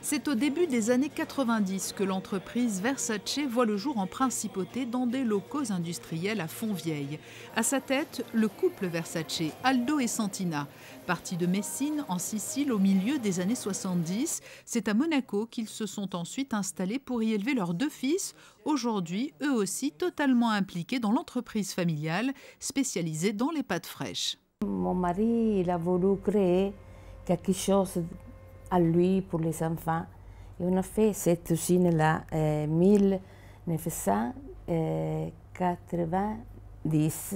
C'est au début des années 90 que l'entreprise Versace voit le jour en principauté dans des locaux industriels à Fontvieille. À sa tête, le couple Versace, Aldo et Santina. Partis de Messine, en Sicile, au milieu des années 70, c'est à Monaco qu'ils se sont ensuite installés pour y élever leurs 2 fils, aujourd'hui eux aussi totalement impliqués dans l'entreprise familiale, spécialisée dans les pâtes fraîches. Mon mari, il a voulu créer quelque chose à lui pour les enfants. Et on a fait cette usine-là en 1990.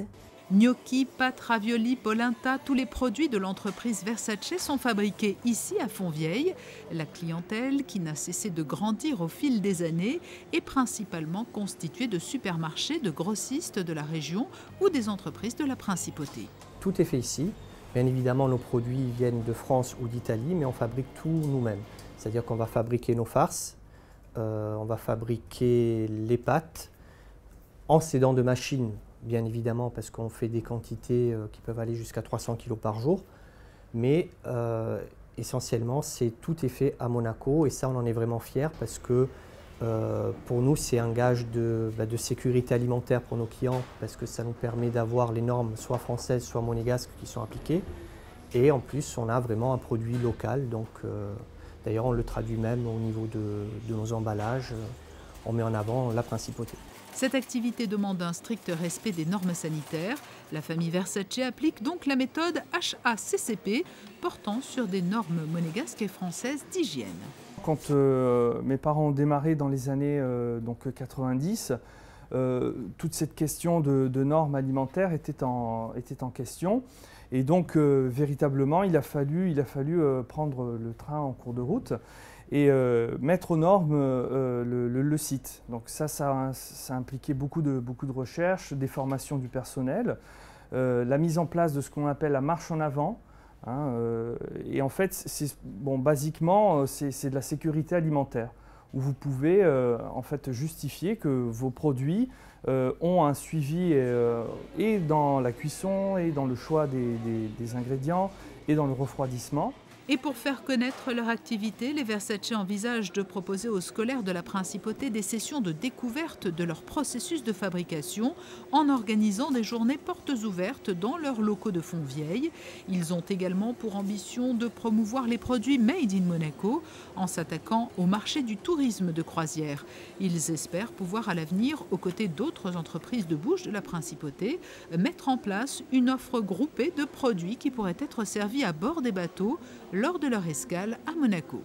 Gnocchi, pâtes, raviolis, polenta, tous les produits de l'entreprise Versace sont fabriqués ici à Fontvieille. La clientèle, qui n'a cessé de grandir au fil des années, est principalement constituée de supermarchés, de grossistes de la région ou des entreprises de la principauté. Tout est fait ici. Bien évidemment, nos produits viennent de France ou d'Italie, mais on fabrique tout nous-mêmes. C'est-à-dire qu'on va fabriquer nos farces, on va fabriquer les pâtes en s'aidant de machines, bien évidemment, parce qu'on fait des quantités qui peuvent aller jusqu'à 300 kg par jour. Mais essentiellement, tout est fait à Monaco et ça, on en est vraiment fiers parce que pour nous, c'est un gage de sécurité alimentaire pour nos clients parce que ça nous permet d'avoir les normes soit françaises, soit monégasques qui sont appliquées. Et en plus, on a vraiment un produit local. Donc, d'ailleurs, on le traduit même au niveau de nos emballages. On met en avant la principauté. Cette activité demande un strict respect des normes sanitaires. La famille Versace applique donc la méthode HACCP, portant sur des normes monégasques et françaises d'hygiène. Quand mes parents ont démarré dans les années 90, toute cette question de normes alimentaires était en question. Et donc, véritablement, il a fallu prendre le train en cours de route et mettre aux normes le site. Donc ça a impliqué beaucoup de recherches, des formations du personnel, la mise en place de ce qu'on appelle la marche en avant. Et en fait, basiquement, c'est de la sécurité alimentaire, où vous pouvez en fait justifier que vos produits ont un suivi et dans la cuisson, et dans le choix des ingrédients, et dans le refroidissement. Et pour faire connaître leur activité, les Versace envisagent de proposer aux scolaires de la Principauté des sessions de découverte de leur processus de fabrication en organisant des journées portes ouvertes dans leurs locaux de Fontvieille. Ils ont également pour ambition de promouvoir les produits Made in Monaco en s'attaquant au marché du tourisme de croisière. Ils espèrent pouvoir à l'avenir, aux côtés d'autres entreprises de bouche de la Principauté, mettre en place une offre groupée de produits qui pourraient être servis à bord des bateaux lors de leur escale à Monaco.